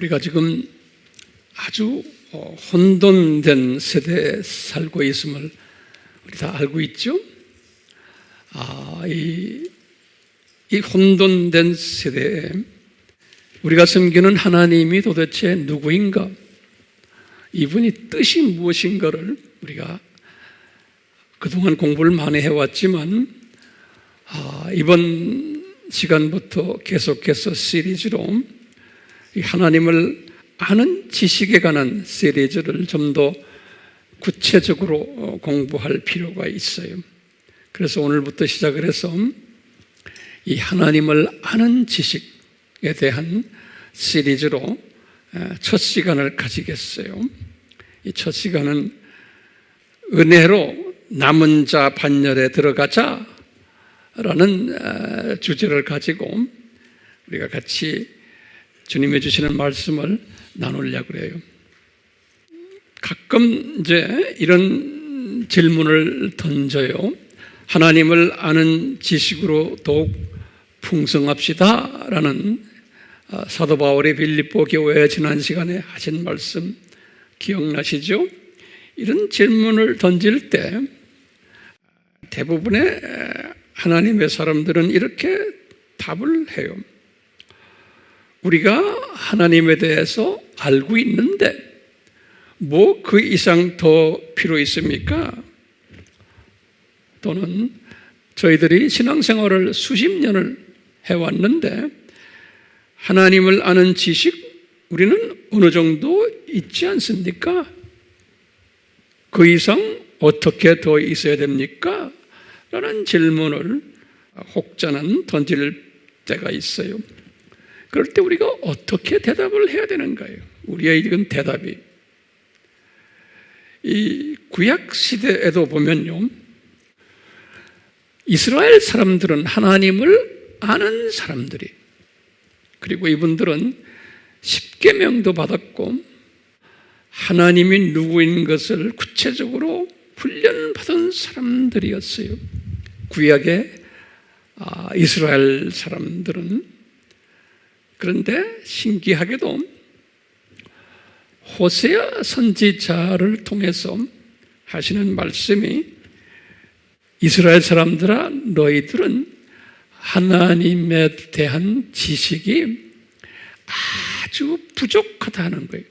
우리가 지금 아주 혼돈된 세대에 살고 있음을 우리 다 알고 있죠? 이 혼돈된 세대에 우리가 섬기는 하나님이 도대체 누구인가? 이분이 뜻이 무엇인가를 우리가 그동안 공부를 많이 해왔지만 이번 시간부터 계속해서 시리즈로 이 하나님을 아는 지식에 관한 시리즈를 좀 더 구체적으로 공부할 필요가 있어요. 그래서 오늘부터 시작을 해서 이 하나님을 아는 지식에 대한 시리즈로 첫 시간을 가지겠어요. 이 첫 시간은 은혜로 남은 자 반열에 들어가자 라는 주제를 가지고 우리가 같이 주님이 주시는 말씀을 나누려고 해요. 가끔 이제 이런 질문을 던져요. 하나님을 아는 지식으로 더욱 풍성합시다 라는 사도 바울이 빌립보 교회에 지난 시간에 하신 말씀 기억나시죠? 이런 질문을 던질 때 대부분의 하나님의 사람들은 이렇게 답을 해요. 우리가 하나님에 대해서 알고 있는데 뭐 그 이상 더 필요 있습니까? 또는 저희들이 신앙생활을 수십 년을 해왔는데 하나님을 아는 지식 우리는 어느 정도 있지 않습니까? 그 이상 어떻게 더 있어야 됩니까? 라는 질문을 혹자는 던질 때가 있어요. 그럴 때 우리가 어떻게 대답을 해야 되는가요? 우리의 이건 대답이 이 구약 시대에도 보면요, 이스라엘 사람들은 하나님을 아는 사람들이, 그리고 이분들은 십계명도 받았고 하나님이 누구인 것을 구체적으로 훈련받은 사람들이었어요. 구약의 이스라엘 사람들은. 그런데 신기하게도 호세아 선지자를 통해서 하시는 말씀이 이스라엘 사람들아 너희들은 하나님에 대한 지식이 아주 부족하다는 거예요.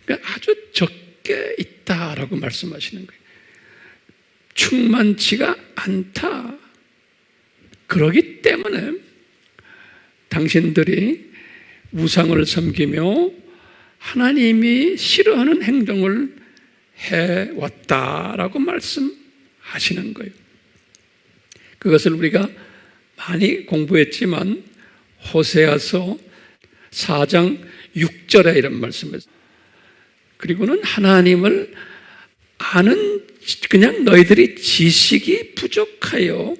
그러니까 아주 적게 있다라고 말씀하시는 거예요. 충만치가 않다. 그러기 때문에 당신들이 우상을 섬기며 하나님이 싫어하는 행동을 해왔다라고 말씀하시는 거예요. 그것을 우리가 많이 공부했지만 호세아서 4장 6절에 이런 말씀을, 그리고는 하나님을 아는 그냥 너희들이 지식이 부족하여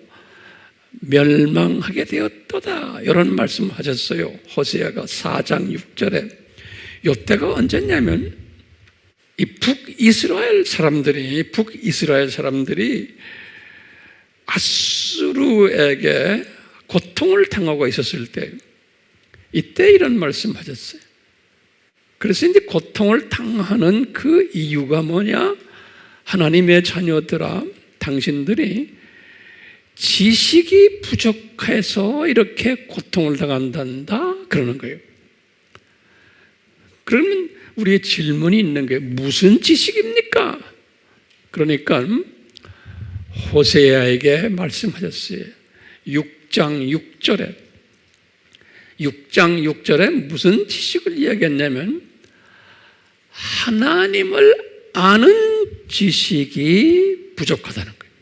멸망하게 되었도다 이런 말씀하셨어요. 호세아가 4장 6절에. 이때가 언제냐면 이 북이스라엘 사람들이 아수르에게 고통을 당하고 있었을 때, 이때 이런 말씀하셨어요. 그래서 이제 고통을 당하는 그 이유가 뭐냐? 하나님의 자녀들아, 당신들이 지식이 부족해서 이렇게 고통을 당한단다 그러는 거예요. 그러면 우리의 질문이 있는 거예요. 무슨 지식입니까? 그러니까 호세아에게 말씀하셨어요. 6장 6절에 무슨 지식을 이야기했냐면 하나님을 아는 지식이 부족하다는 거예요.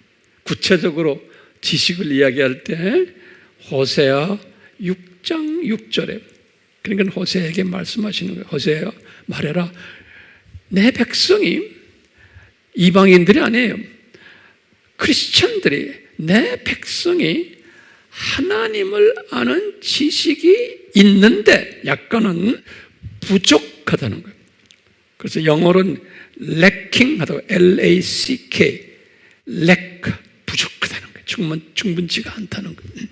구체적으로 지식을 이야기할 때 호세아 6장 6절에, 그러니까 호세아에게 말씀하시는 거예요. 호세아 말해라. 내 백성이, 이방인들이 아니에요, 크리스천들이, 내 백성이 하나님을 아는 지식이 있는데 약간은 부족하다는 거예요. 그래서 영어로는 lacking하다고, L-A-C-K, lack, 부족하다는 거예요. 충분치가 않다는 거예요.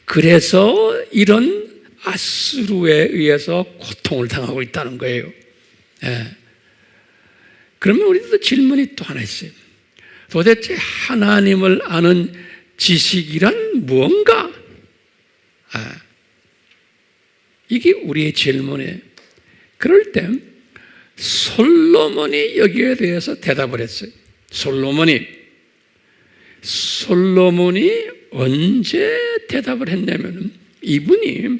그래서 이런 아수르에 의해서 고통을 당하고 있다는 거예요. 예. 그러면 우리도 질문이 또 하나 있어요. 도대체 하나님을 아는 지식이란 무언가? 이게 우리의 질문이에요. 그럴 때 솔로몬이 여기에 대해서 대답을 했어요. 솔로몬이 언제 대답을 했냐면 이분이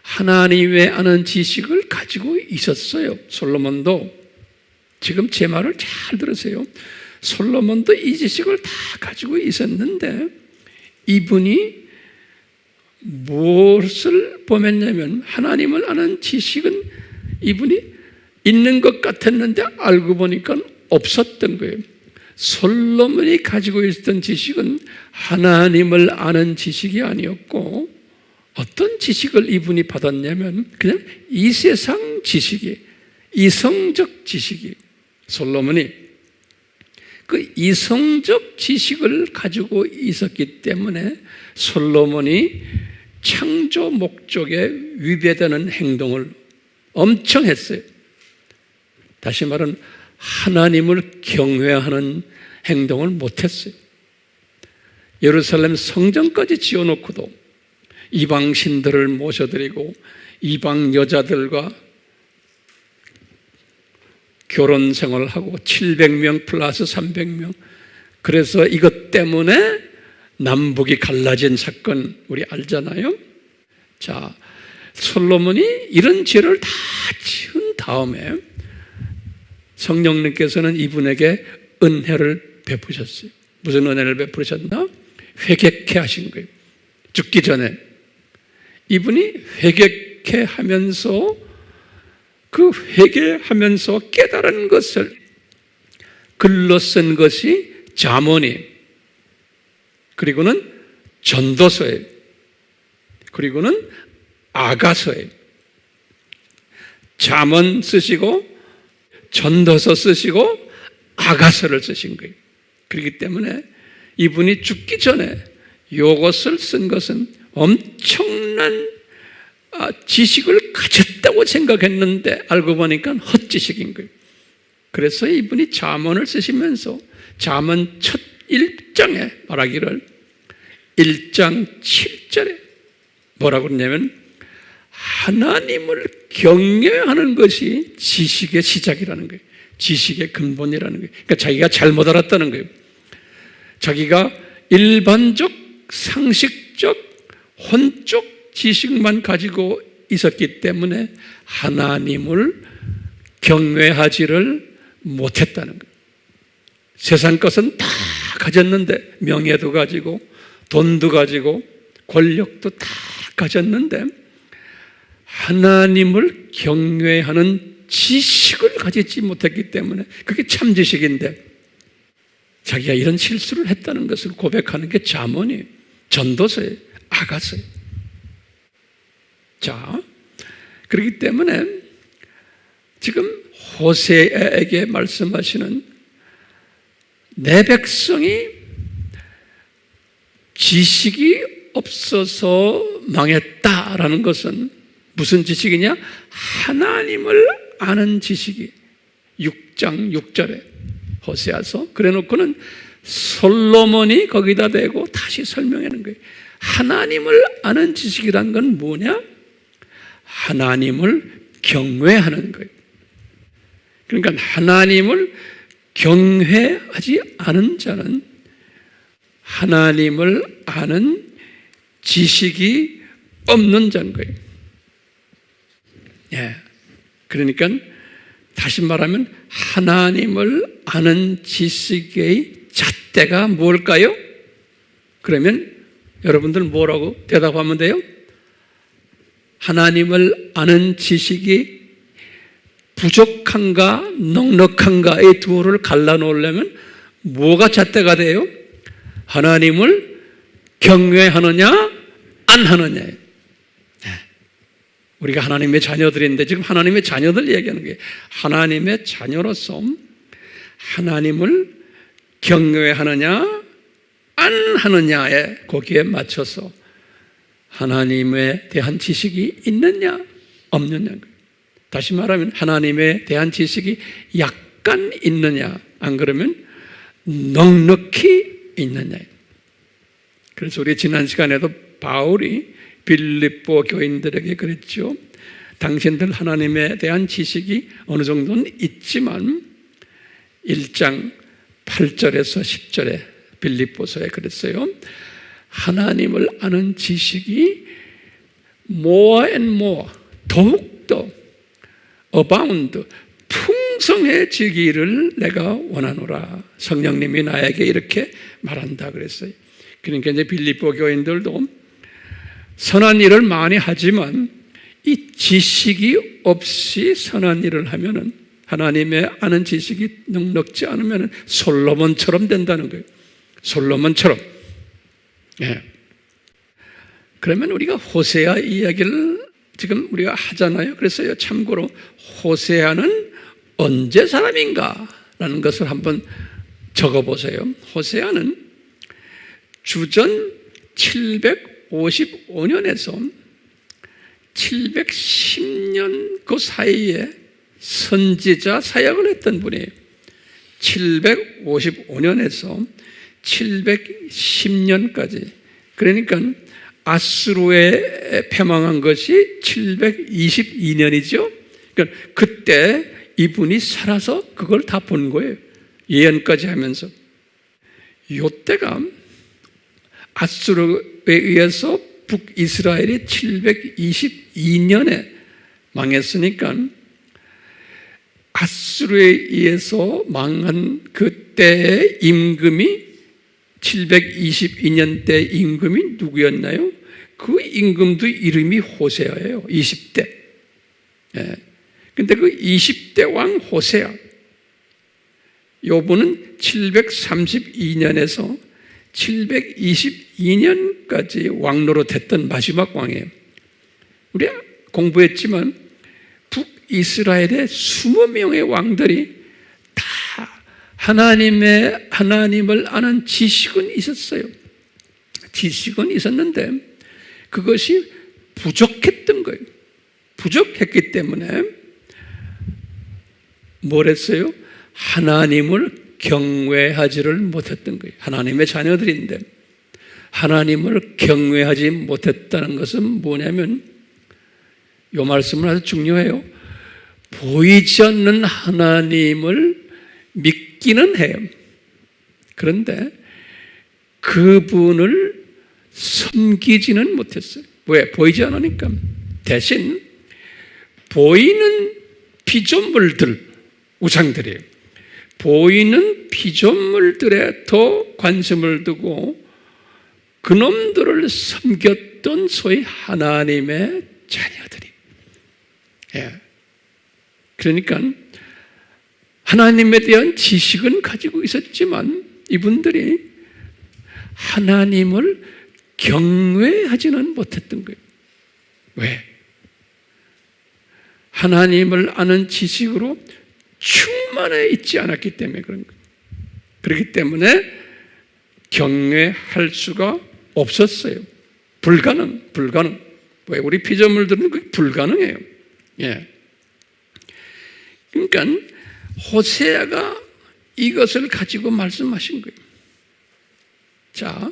하나님의 아는 지식을 가지고 있었어요. 솔로몬도. 지금 제 말을 잘 들으세요. 솔로몬도 이 지식을 다 가지고 있었는데 이분이 무엇을 범했냐면 하나님을 아는 지식은 이분이 있는 것 같았는데 알고 보니까 없었던 거예요. 솔로몬이 가지고 있었던 지식은 하나님을 아는 지식이 아니었고 어떤 지식을 이분이 받았냐면 그냥 이 세상 지식이, 이성적 지식이, 솔로몬이 그 이성적 지식을 가지고 있었기 때문에 솔로몬이 창조 목적에 위배되는 행동을 엄청 했어요. 다시 말하면 하나님을 경외하는 행동을 못했어요. 예루살렘 성전까지 지어놓고도 이방 신들을 모셔드리고 이방 여자들과 결혼 생활을 하고 700명 플러스 300명. 그래서 이것 때문에 남북이 갈라진 사건 우리 알잖아요. 자, 솔로몬이 이런 죄를 다 지은 다음에 성령님께서는 이분에게 은혜를 베푸셨어요. 무슨 은혜를 베푸셨나? 회개케 하신 거예요. 죽기 전에 이분이 회개케 하면서 그 회개하면서 깨달은 것을 글로 쓴 것이 잠언이, 그리고는 전도서예요. 그리고는 아가서예요. 잠언 쓰시고 전도서 쓰시고 아가서를 쓰신 거예요. 그렇기 때문에 이분이 죽기 전에 이것을 쓴 것은 엄청난 지식을 가졌다고 생각했는데 알고 보니까 헛지식인 거예요. 그래서 이분이 잠언을 쓰시면서 잠언 첫 1장에 말하기를 1장 7절에 뭐라고 그러냐면 하나님을 경외하는 것이 지식의 시작이라는 거예요. 지식의 근본이라는 거예요. 그러니까 자기가 잘못 알았다는 거예요. 자기가 일반적, 상식적, 혼적 지식만 가지고 있었기 때문에 하나님을 경외하지를 못했다는 거예요. 세상 것은 다 가졌는데, 명예도 가지고 돈도 가지고 권력도 다 가졌는데 하나님을 경외하는 지식을 가지지 못했기 때문에 그게 참 지식인데 자기가 이런 실수를 했다는 것을 고백하는 게 잠언이에요. 전도서예요. 아가서예요. 자, 그렇기 때문에 지금 호세아에게 말씀하시는 내 백성이 지식이 없어서 망했다라는 것은 무슨 지식이냐? 하나님을 아는 지식이 6장 6절에 호세아서 그래 놓고는 솔로몬이 거기다 대고 다시 설명하는 거예요. 하나님을 아는 지식이란 건 뭐냐? 하나님을 경외하는 거예요. 그러니까 하나님을 경외하지 않은 자는 하나님을 아는 지식이 없는 자인 거예요. 예. 그러니까 다시 말하면 하나님을 아는 지식의 잣대가 뭘까요? 그러면 여러분들 뭐라고 대답하면 돼요? 하나님을 아는 지식이 부족한가 넉넉한가의 두어를 갈라놓으려면 뭐가 잣대가 돼요? 하나님을 경외하느냐 안 하느냐예요. 우리가 하나님의 자녀들인데 지금 하나님의 자녀들 얘기하는 게 하나님의 자녀로서 하나님을 경외하느냐 안 하느냐에 거기에 맞춰서 하나님에 대한 지식이 있느냐 없느냐. 다시 말하면 하나님에 대한 지식이 약간 있느냐 안 그러면 넉넉히 있느냐. 그래서 우리 지난 시간에도 바울이 빌립보 교인들에게 그랬죠. 당신들 하나님에 대한 지식이 어느 정도는 있지만 1장 8절에서 10절에 빌립보서에 그랬어요. 하나님을 아는 지식이 more and more 더욱더 abound 풍성해지기를 내가 원하노라. 성령님이 나에게 이렇게 말한다 그랬어요. 그러니까 이제 빌립보 교인들도 선한 일을 많이 하지만 이 지식이 없이 선한 일을 하면은 하나님의 아는 지식이 넉넉지 않으면 솔로몬처럼 된다는 거예요. 솔로몬처럼. 예. 그러면 우리가 호세아 이야기를 지금 우리가 하잖아요. 그래서 참고로 호세아는 언제 사람인가? 라는 것을 한번 적어보세요. 호세아는 주전 755년에서 710년 그 사이에 선지자 사역을 했던 분이에요. 755년에서 710년까지. 그러니까 아수르에 패망한 것이 722년이죠. 그러니까 그때 이분이 살아서 그걸 다 본 거예요. 예언까지 하면서. 요때가 아수르에 의해서 북이스라엘이 722년에 망했으니까 아수르에 의해서 망한 그때의 임금이 722년 때 임금이 누구였나요? 그 임금도 이름이 호세아예요. 20대. 예. 근데 그 20대 왕 호세아, 요분은 732년에서 722년까지 왕노릇했던 마지막 왕이에요. 우리 공부했지만 북이스라엘의 20명의 왕들이 다 하나님을 아는 지식은 있었어요. 지식은 있었는데 그것이 부족했던 거예요. 부족했기 때문에 뭘 했어요? 하나님을 경외하지를 못했던 거예요. 하나님의 자녀들인데 하나님을 경외하지 못했다는 것은 뭐냐면 이 말씀은 아주 중요해요. 보이지 않는 하나님을 믿기는 해요. 그런데 그분을 섬기지는 못했어요. 왜? 보이지 않으니까. 대신 보이는 피조물들, 우상들이에요. 보이는 피조물들에 더 관심을 두고 그놈들을 섬겼던 소위 하나님의 자녀들이. 예. 그러니까 하나님에 대한 지식은 가지고 있었지만 이분들이 하나님을 경외하지는 못했던 거예요. 왜? 하나님을 아는 지식으로 충만해 있지 않았기 때문에 그런 거예요. 그렇기 때문에 경외할 수가 없었어요. 불가능. 왜? 우리 피조물들은 그게 불가능해요. 예. 그러니까 호세아가 이것을 가지고 말씀하신 거예요. 자,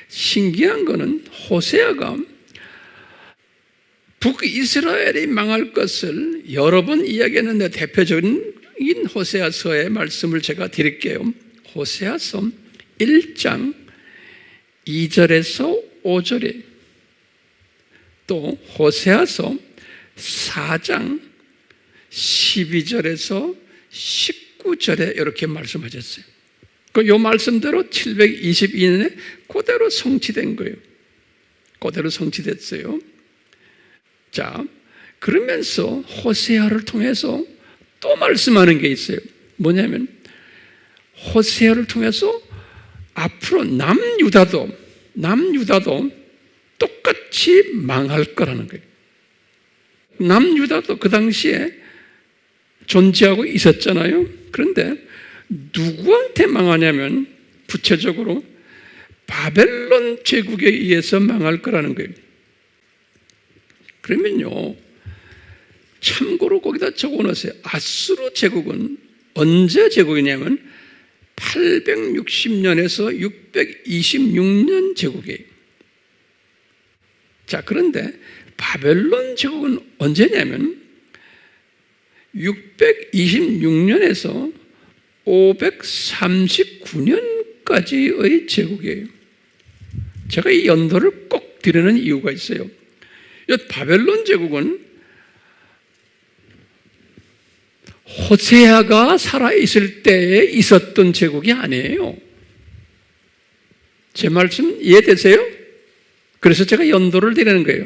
신기한 거는 호세아가 북이스라엘이 망할 것을 여러 번 이야기했는데 대표적인 호세아서의 말씀을 제가 드릴게요. 호세아서 1장 2절에서 5절에 또 호세아서 4장 12절에서 19절에 이렇게 말씀하셨어요. 이 말씀대로 722년에 그대로 성취된 거예요. 그대로 성취됐어요. 자, 그러면서 호세아를 통해서 또 말씀하는 게 있어요. 뭐냐면 호세아를 통해서 앞으로 남유다도 똑같이 망할 거라는 거예요. 남유다도 그 당시에 존재하고 있었잖아요. 그런데 누구한테 망하냐면 구체적으로 바벨론 제국에 의해서 망할 거라는 거예요. 그러면요, 참고로 거기다 적어놓으세요. 아수르 제국은 언제 제국이냐면 860년에서 626년 제국이에요. 자, 그런데 바벨론 제국은 언제냐면 626년에서 539년까지의 제국이에요. 제가 이 연도를 꼭 드리는 이유가 있어요. 이 바벨론 제국은 호세아가 살아있을 때에 있었던 제국이 아니에요. 제 말씀 이해되세요? 그래서 제가 연도를 드리는 거예요.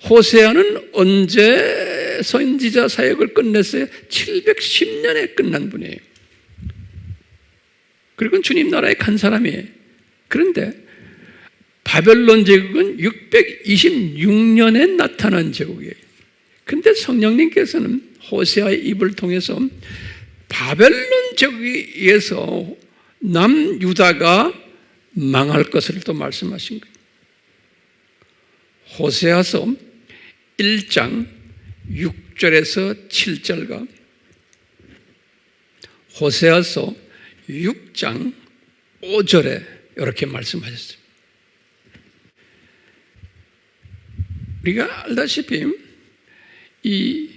호세아는 언제 선지자 사역을 끝냈어요? 710년에 끝난 분이에요. 그리고 주님 나라에 간 사람이에요. 그런데 바벨론 제국은 626년에 나타난 제국이에요. 그런데 성령님께서는 호세아의 입을 통해서 바벨론 제국에 의해서 남유다가 망할 것을 또 말씀하신 거예요. 호세아서 1장 6절에서 7절과 호세아서 6장 5절에 이렇게 말씀하셨어요. 우리가 알다시피 이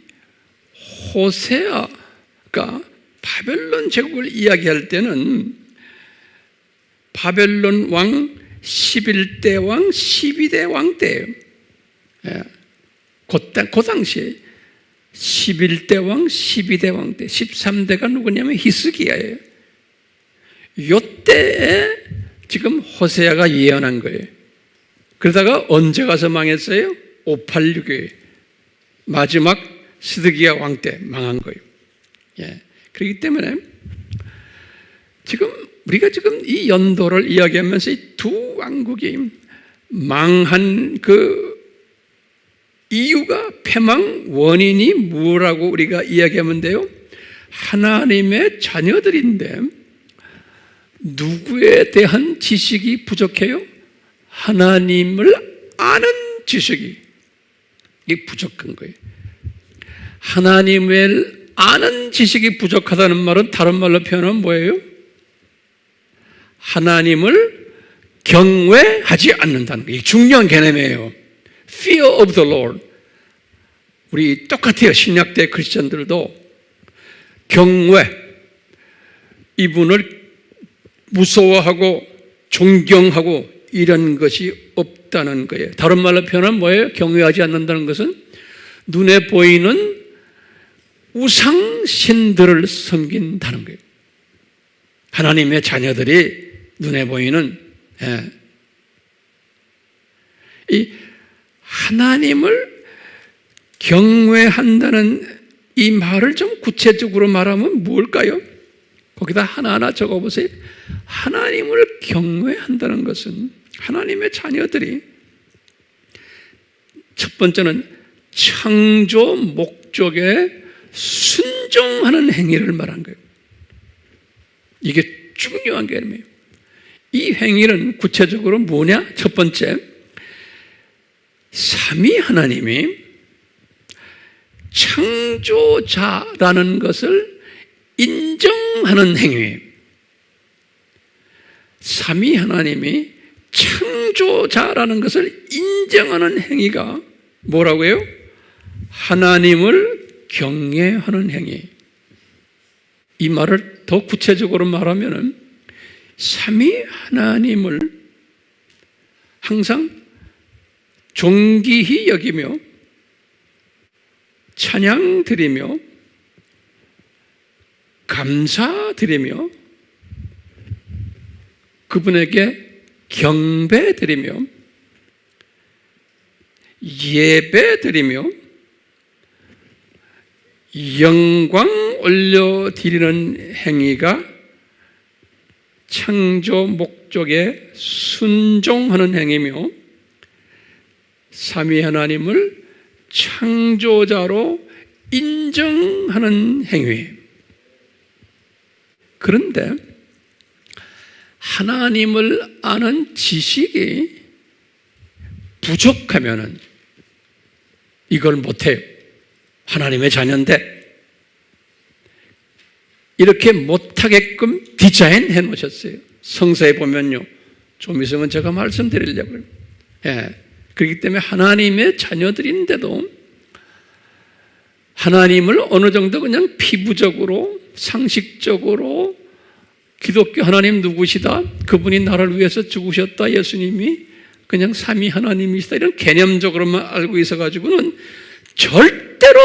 호세아가 바벨론 제국을 이야기할 때는 바벨론 왕 11대 왕, 12대 왕 때예요. 그 당시에 11대 왕, 12대 왕 때, 13대가 누구냐면 히스기야예요. 요때에 지금 호세아가 예언한 거예요. 그러다가 언제 가서 망했어요? 586에 마지막 시드기야 왕 때 망한 거예요. 그렇기 때문에 우리가 지금 이 연도를 이야기하면서 이 두 왕국이 망한 그 이유가, 패망 원인이 뭐라고 우리가 이야기하면 돼요? 하나님의 자녀들인데 누구에 대한 지식이 부족해요? 하나님을 아는 지식이 부족한 거예요. 하나님을 아는 지식이 부족하다는 말은 다른 말로 표현하면 뭐예요? 하나님을 경외하지 않는다는 거예요. 중요한 개념이에요. Fear of the Lord. 우리 똑같아요. 신약 때 크리스천들도 경외, 이분을 무서워하고 존경하고 이런 것이 없다는 거예요. 다른 말로 표현하면 뭐예요? 경외하지 않는다는 것은 눈에 보이는 우상신들을 섬긴다는 거예요. 하나님의 자녀들이 눈에 보이는 이 하나님을 경외한다는 이 말을 좀 구체적으로 말하면 뭘까요? 거기다 하나하나 적어보세요. 하나님을 경외한다는 것은 하나님의 자녀들이 첫 번째는 창조 목적에 순종하는 행위를 말한 거예요. 이게 중요한 개념이에요. 이 행위는 구체적으로 뭐냐? 첫 번째, 삼위 하나님이 창조자라는 것을 인정하는 행위예요. 삼위 하나님이 창조자라는 것을 인정하는 행위가 뭐라고요? 하나님을 경외하는 행위. 이 말을 더 구체적으로 말하면은 삼위 하나님을 항상 존귀히 여기며 찬양 드리며 감사 드리며 그분에게 경배 드리며 예배 드리며 영광 올려 드리는 행위가 창조 목적에 순종하는 행위며 삼위 하나님을 창조자로 인정하는 행위예요. 그런데 하나님을 아는 지식이 부족하면은 이걸 못해요. 하나님의 자녀인데 이렇게 못하게끔 디자인해 놓으셨어요. 성서에 보면요, 좀 있으면 제가 말씀드리려고요. 그렇기 때문에 하나님의 자녀들인데도 하나님을 어느 정도 그냥 피부적으로, 상식적으로 기독교 하나님 누구시다, 그분이 나를 위해서 죽으셨다, 예수님이 그냥 삼위 하나님이시다, 이런 개념적으로만 알고 있어가지고는 절대로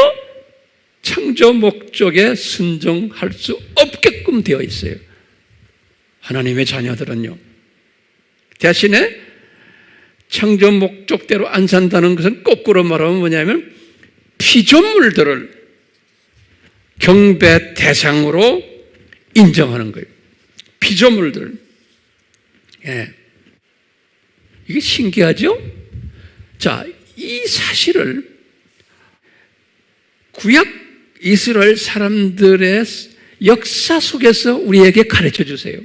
창조 목적에 순종할 수 없게끔 되어 있어요. 하나님의 자녀들은요. 대신에 창조 목적대로 안 산다는 것은 거꾸로 말하면 뭐냐면 피조물들을 경배 대상으로 인정하는 거예요. 피조물들. 이게 신기하죠? 자, 이 사실을 구약 이스라엘 사람들의 역사 속에서 우리에게 가르쳐 주세요.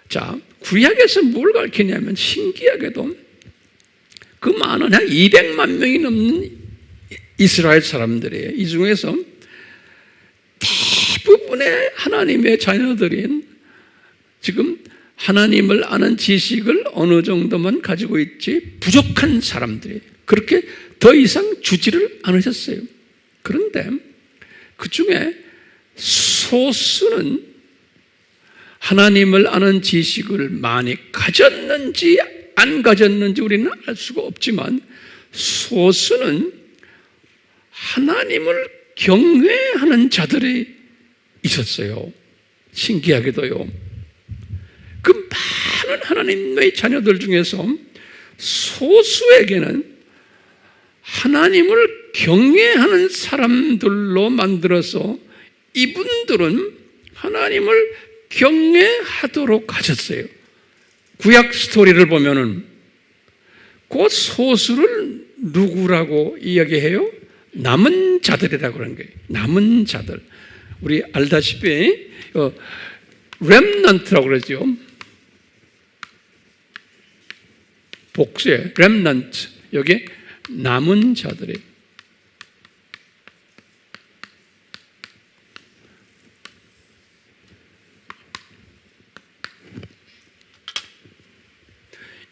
자, 구약에서 뭘 가르치냐면 신기하게도 그 많은 한 200만 명이 넘는 이스라엘 사람들이에요. 이 중에서 대부분의 하나님의 자녀들인 지금 하나님을 아는 지식을 어느 정도만 가지고 있지 부족한 사람들이에요. 그렇게 더 이상 주지를 않으셨어요. 그런데 그 중에 소수는 하나님을 아는 지식을 많이 가졌는지 안 가졌는지 우리는 알 수가 없지만 소수는 하나님을 경외하는 자들이 있었어요. 신기하게도요. 그 많은 하나님의 자녀들 중에서 소수에게는 하나님을 경외하는 사람들로 만들어서 이분들은 하나님을 경외하도록 하셨어요. 구약 스토리를 보면은 그 소수를 누구라고 이야기해요? 남은 자들이라고 그러는 거예요. 남은 자들. 우리 알다시피 렘넌트라고 그러죠. 복수에 렘넌트. 여기 남은 자들이에요.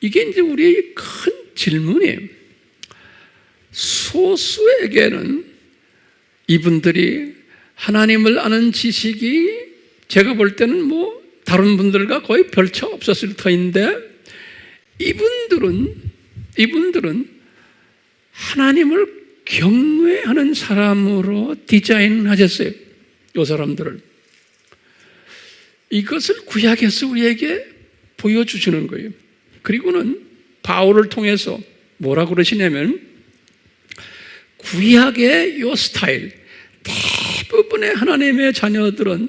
이게 이제 우리의 큰 질문이에요. 소수에게는 이분들이 하나님을 아는 지식이 제가 볼 때는 뭐 다른 분들과 거의 별 차 없었을 터인데 이분들은 하나님을 경외하는 사람으로 디자인하셨어요. 이 사람들을. 이것을 구약에서 우리에게 보여주시는 거예요. 그리고는 바울을 통해서 뭐라고 그러시냐면 구약의 이 스타일, 대부분의 하나님의 자녀들은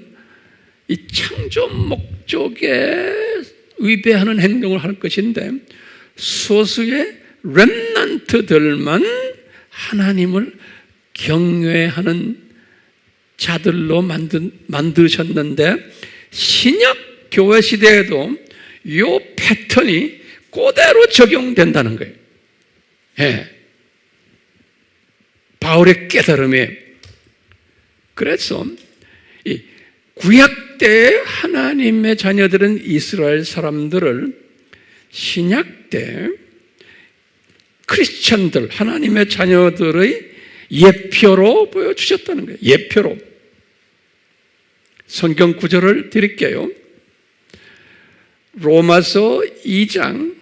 이 창조 목적에 위배하는 행동을 할 것인데 소수의 렘넌트들만 하나님을 경외하는 자들로 만드셨는데 신약 교회 시대에도 이 패턴이 그대로 적용된다는 거예요. 바울의 깨달음에. 그래서 이 구약 때 하나님의 자녀들은 이스라엘 사람들을 신약 때 크리스천들, 하나님의 자녀들의 예표로 보여주셨다는 거예요. 예표로. 성경 구절을 드릴게요. 로마서 2장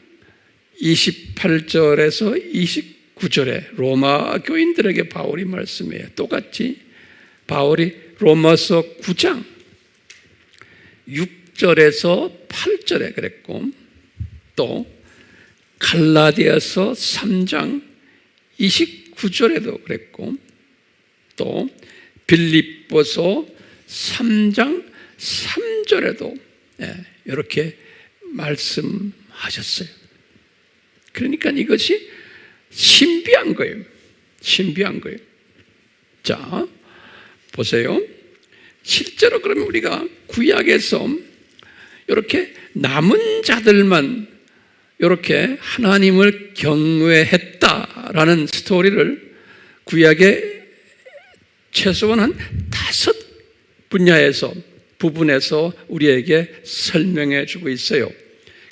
28절에서 29절에 로마 교인들에게 바울이 말씀해요. 똑같이 바울이 로마서 9장 6절에서 8절에 그랬고 또 갈라디아서 3장 29절에도 그랬고 또 빌립보서 3장 3절에도 이렇게 말씀하셨어요. 그러니까 이것이 신비한 거예요. 신비한 거예요. 자, 보세요. 실제로 그러면 우리가 구약에서 이렇게 남은 자들만 이렇게 하나님을 경외했다라는 스토리를 구약의 최소한 한 5 부분에서 우리에게 설명해 주고 있어요.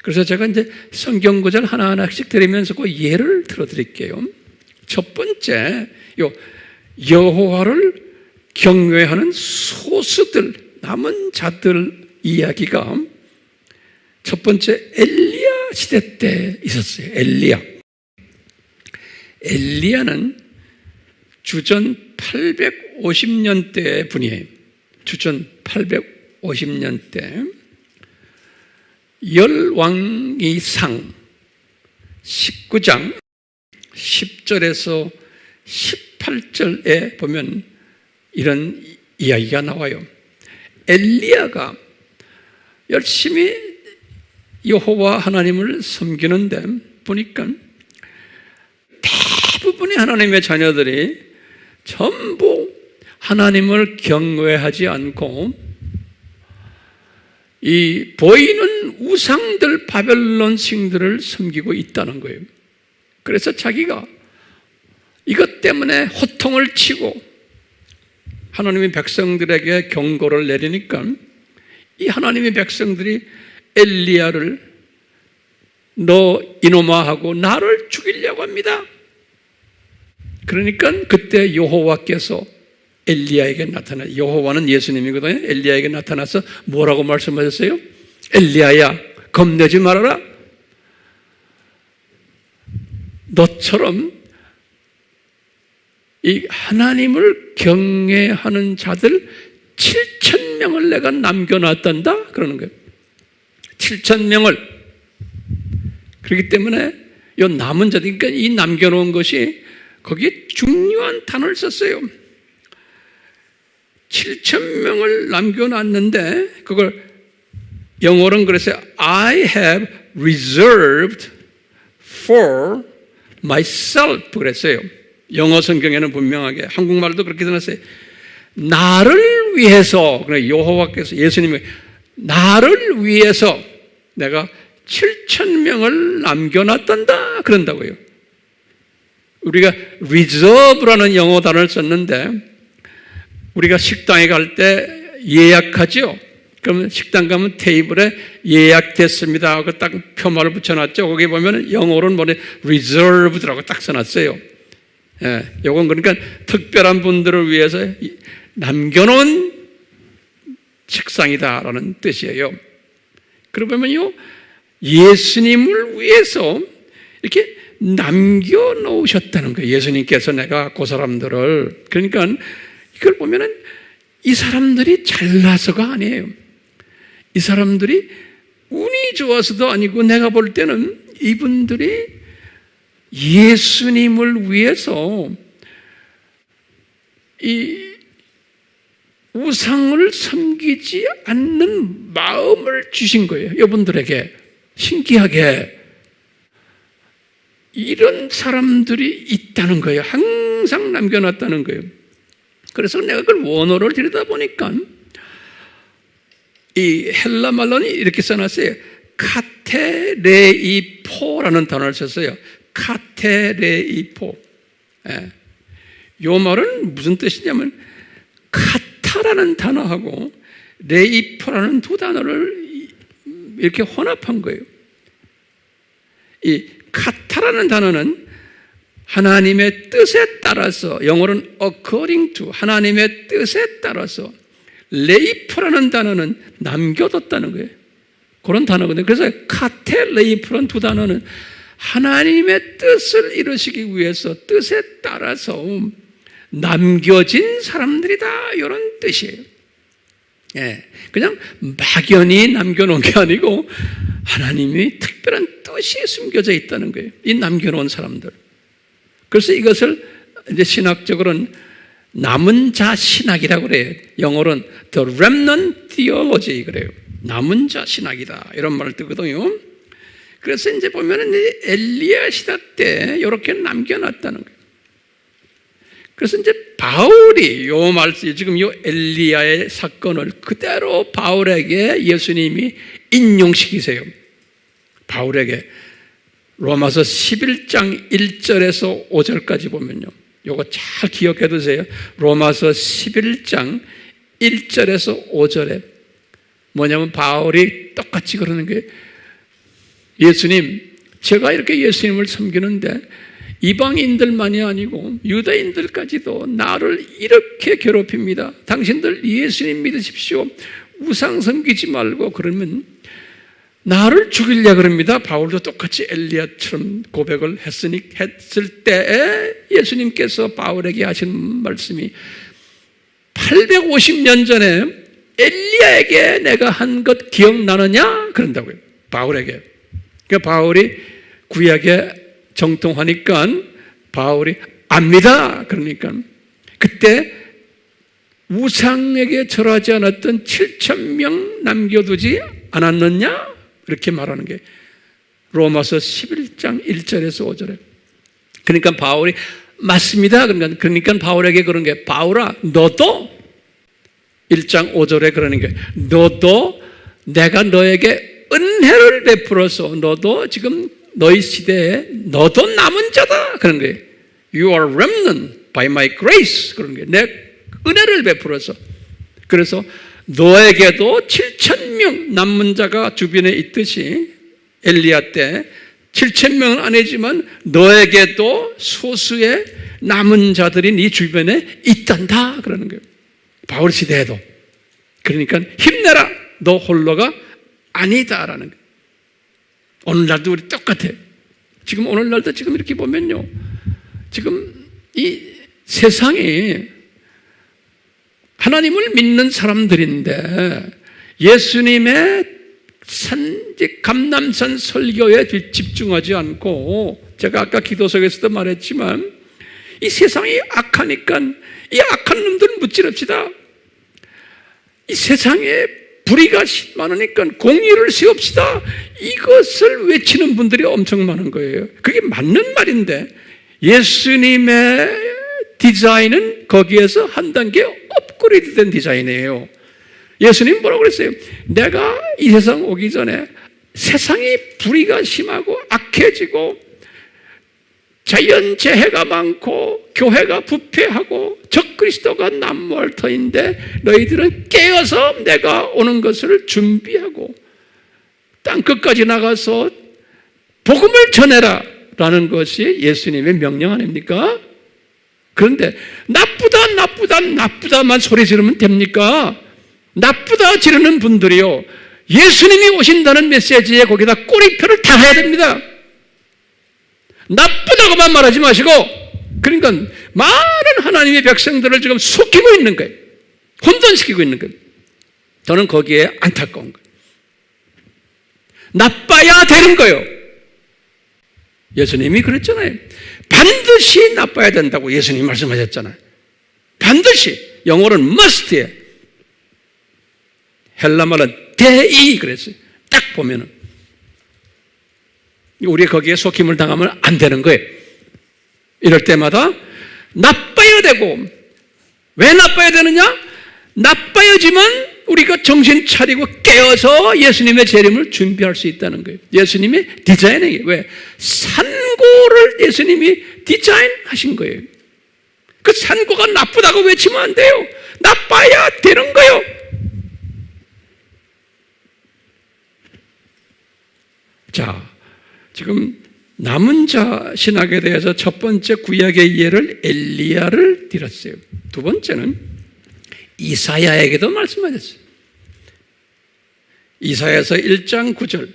그래서 제가 이제 성경 구절 하나하나씩 드리면서 그 예를 들어드릴게요. 첫 번째, 여호와를 경외하는 소수들, 남은 자들 이야기가 첫 번째 엘리야 시대 때 있었어요. 엘리야는 주전 850년대 분이에요. 주전 850년대 열왕기상 19장 10절에서 18절에 보면 이런 이야기가 나와요. 엘리야가 열심히 여호와 하나님을 섬기는데 보니까 대부분의 하나님의 자녀들이 전부 하나님을 경외하지 않고 이 보이는 우상들 바벨론 신들을 섬기고 있다는 거예요. 그래서 자기가 이것 때문에 호통을 치고 하나님의 백성들에게 경고를 내리니까 이 하나님의 백성들이 엘리야를 너 이놈아 하고 나를 죽이려고 합니다. 그러니까 그때 여호와께서 엘리야에게 나타나, 여호와는 예수님이거든요. 엘리야에게 나타나서 뭐라고 말씀하셨어요? 엘리야야, 겁내지 말아라. 너처럼 이 하나님을 경외하는 자들 7,000명을 내가 남겨놨단다 그러는 거예요. 7,000명을. 그렇기 때문에 이 남은 자들, 그러니까 이 남겨놓은 것이 거기에 중요한 단어를 썼어요. 7,000명을 남겨놨는데 그걸 영어로는 그랬어요. I have reserved for myself 그랬어요. 영어 성경에는 분명하게, 한국말도 그렇게 써놨어요. 나를 위해서, 여호와께서, 예수님이 나를 위해서 내가 7,000명을 남겨놨단다 그런다고요. 우리가 reserve라는 영어 단어를 썼는데 우리가 식당에 갈 때 예약하죠. 그러면 식당 가면 테이블에 예약됐습니다 하고 딱 표말을 붙여놨죠. 거기 보면 영어로는 reserved라고 딱 써놨어요. 예, 요건 그러니까 특별한 분들을 위해서 남겨놓은 책상이다라는 뜻이에요. 그러면요, 예수님을 위해서 이렇게 남겨놓으셨다는 거예요. 예수님께서 내가 그 사람들을. 그러니까 이걸 보면은 이 사람들이 잘나서가 아니에요. 이 사람들이 운이 좋아서도 아니고 내가 볼 때는 이분들이 예수님을 위해서 이 우상을 섬기지 않는 마음을 주신 거예요. 이분들에게. 신기하게 이런 사람들이 있다는 거예요. 항상 남겨놨다는 거예요. 그래서 내가 그걸 원어를 들여다보니까 이 헬라 말로는 이렇게 써놨어요. 카테레이포라는 단어를 썼어요. 카테레이포. 예. 이 말은 무슨 뜻이냐면 카타라는 단어하고 레이포라는 두 단어를 이렇게 혼합한 거예요. 이 카타라는 단어는 하나님의 뜻에 따라서, 영어로는 according to, 하나님의 뜻에 따라서, 레이프라는 단어는 남겨뒀다는 거예요. 그런 단어거든요. 그래서 카테레이프라는 두 단어는 하나님의 뜻을 이루시기 위해서 뜻에 따라서 남겨진 사람들이다, 이런 뜻이에요. 예, 그냥 막연히 남겨놓은 게 아니고 하나님이 특별한 뜻이 숨겨져 있다는 거예요. 이 남겨놓은 사람들. 그래서 이것을 이제 신학적으로는 남은 자 신학이라고 그래요. 영어로는 The Remnant Theology 그래요. 남은 자 신학이다, 이런 말을 뜨거든요. 그래서 이제 보면은 엘리야 시대 때 이렇게 남겨놨다는 거예요. 그래서 이제 바울이 요 말씀, 지금 요 엘리야의 사건을 그대로 바울에게 예수님이 인용시키세요. 바울에게 로마서 11장 1절에서 5절까지 보면요, 요거 잘 기억해 두세요. 로마서 11장 1절에서 5절에 뭐냐면 바울이 똑같이 그러는 거예요. 예수님, 제가 이렇게 예수님을 섬기는데 이방인들만이 아니고 유다인들까지도 나를 이렇게 괴롭힙니다. 당신들 예수님 믿으십시오. 우상 섬기지 말고. 그러면 나를 죽이려 그럽니다. 바울도 똑같이 엘리야처럼 고백을 했을 때에 예수님께서 바울에게 하신 말씀이 850년 전에 엘리야에게 내가 한 것 기억나느냐? 그런다고요. 바울에게. 그러니까 바울이 구약에 정통하니까 바울이 압니다. 그러니까 그때 우상에게 절하지 않았던 7,000명 남겨두지 않았느냐? 이렇게 말하는 게 로마서 11장 1절에서 5절에. 그러니까 바울이 맞습니다. 그러니까 바울에게 그런 게 바울아, 너도 1장 5절에 그러는 게 너도 내가 너에게 은혜를 베풀어서 너도 지금 너희 시대에 너도 남은 자다. 그런 거예요. You are remnant by my grace. 그런 거예요. 내 은혜를 베풀어서. 그래서 너에게도 7,000명 남은 자가 주변에 있듯이 엘리야 때 7,000명은 아니지만 너에게도 소수의 남은 자들이 네 주변에 있단다. 그러는 거예요. 바울 시대에도. 그러니까 힘내라. 너 홀로가 아니다라는 거예요. 오늘날도 우리 똑같아요. 지금 오늘날도 지금 이렇게 보면요. 지금 이 세상이 하나님을 믿는 사람들인데 예수님의 감람산 설교에 집중하지 않고 제가 아까 기도석에서도 말했지만 이 세상이 악하니까 이 악한 놈들 무찌릅시다. 이 세상에 불의가 많으니까 공의를 세웁시다. 이것을 외치는 분들이 엄청 많은 거예요. 그게 맞는 말인데 예수님의 디자인은 거기에서 한 단계 업그레이드 된 디자인이에요. 예수님 뭐라고 그랬어요? 내가 이 세상 오기 전에 세상이 불의가 심하고 악해지고 자연재해가 많고 교회가 부패하고 적그리스도가 난무할 터인데 너희들은 깨어서 내가 오는 것을 준비하고 땅끝까지 나가서 복음을 전해라 라는 것이 예수님의 명령 아닙니까? 그런데 나쁘다만 소리 지르면 됩니까? 나쁘다 지르는 분들이요, 예수님이 오신다는 메시지에 거기다 꼬리표를 달아야 됩니다. 나쁘다고만 말하지 마시고. 그러니까 많은 하나님의 백성들을 지금 속이고 있는 거예요. 혼돈시키고 있는 거예요. 저는 거기에 안타까운 거예요. 나빠야 되는 거예요. 예수님이 그랬잖아요. 반드시 나빠야 된다고 예수님이 말씀하셨잖아요. 반드시. 영어로는 must에. 헬라말은 데이 그랬어요. 딱 보면은. 우리 거기에 속임을 당하면 안 되는 거예요. 이럴 때마다 나빠야 되고, 왜 나빠야 되느냐? 나빠야지만 우리가 정신 차리고 깨어서 예수님의 재림을 준비할 수 있다는 거예요. 예수님의 디자인이에요. 왜? 산고를 예수님이 디자인하신 거예요. 그 산고가 나쁘다고 외치면 안 돼요. 나빠야 되는 거예요. 자, 지금 남은 자 신학에 대해서 첫 번째 구약의 예를 엘리야를 들었어요. 두 번째는 이사야에게도 말씀하셨어요. 이사야서 1장 9절,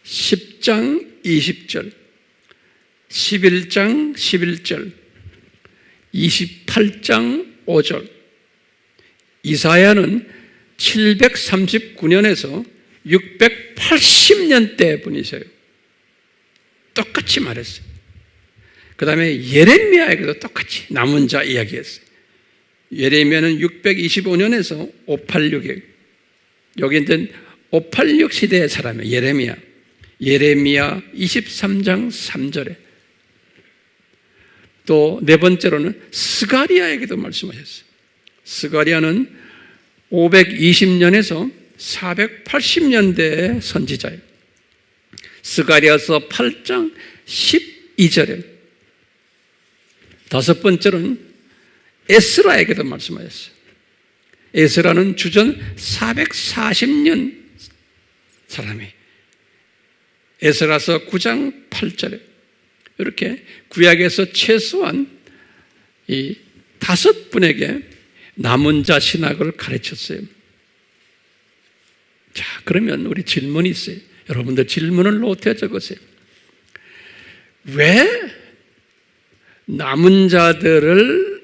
10장 20절, 11장 11절, 28장 5절. 이사야는 739년에서 680년대 분이세요. 똑같이 말했어요. 그 다음에 예레미야에게도 똑같이 남은 자 이야기했어요. 예레미야는 625년에서 586에, 여기 이제 586 시대의 사람이에요. 예레미야 23장 3절에. 또 네 번째로는 스가리야에게도 말씀하셨어요. 스가리야는 520년에서 480년대의 선지자예요. 스가리야서 8장 12절에 다섯 번째로는 에스라에게도 말씀하셨어요. 에스라는 주전 440년 사람이 에스라서 9장 8절에 이렇게 구약에서 최소한 이 5분에게 남은 자 신학을 가르쳤어요. 자, 그러면 우리 질문이 있어요. 여러분들 질문을 노트에 적으세요. 왜 남은 자들을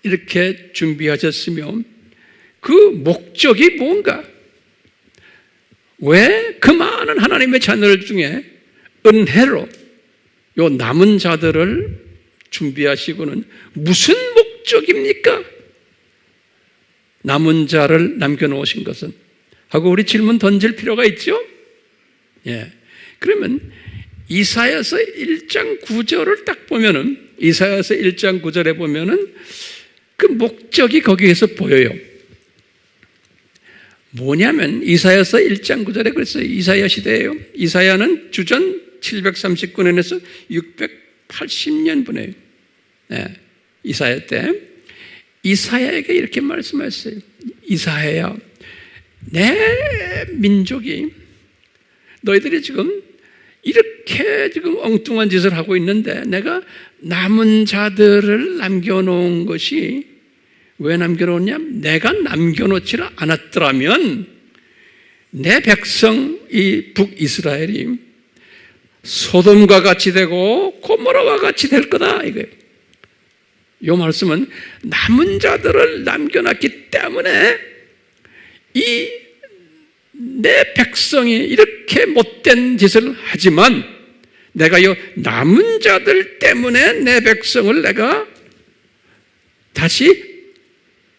이렇게 준비하셨으며 그 목적이 뭔가? 왜 그 많은 하나님의 자녀들 중에 은혜로 요 남은 자들을 준비하시고는 무슨 목적입니까? 남은 자를 남겨놓으신 것은 하고 우리 질문 던질 필요가 있죠? 예. 그러면 이사야서 1장 9절을 딱 보면은 이사야서 1장 9절에 보면은 그 목적이 거기에서 보여요. 뭐냐면 이사야서 1장 9절에 그랬어요. 이사야 시대예요. 이사야는 주전 739년에서 680년 분이에요. 네, 이사야 때 이사야에게 이렇게 말씀하셨어요. 이사야야, 내 민족이 너희들이 지금 이렇게 지금 엉뚱한 짓을 하고 있는데 내가 남은 자들을 남겨놓은 것이 왜 남겨놓냐면 내가 남겨놓지 않았더라면 내 백성 이 북이스라엘이 소돔과 같이 되고 고모라와 같이 될 거다 이거예요. 이 말씀은 남은 자들을 남겨놨기 때문에 이 내 백성이 이렇게 못된 짓을 하지만 내가 이 남은 자들 때문에 내 백성을 내가 다시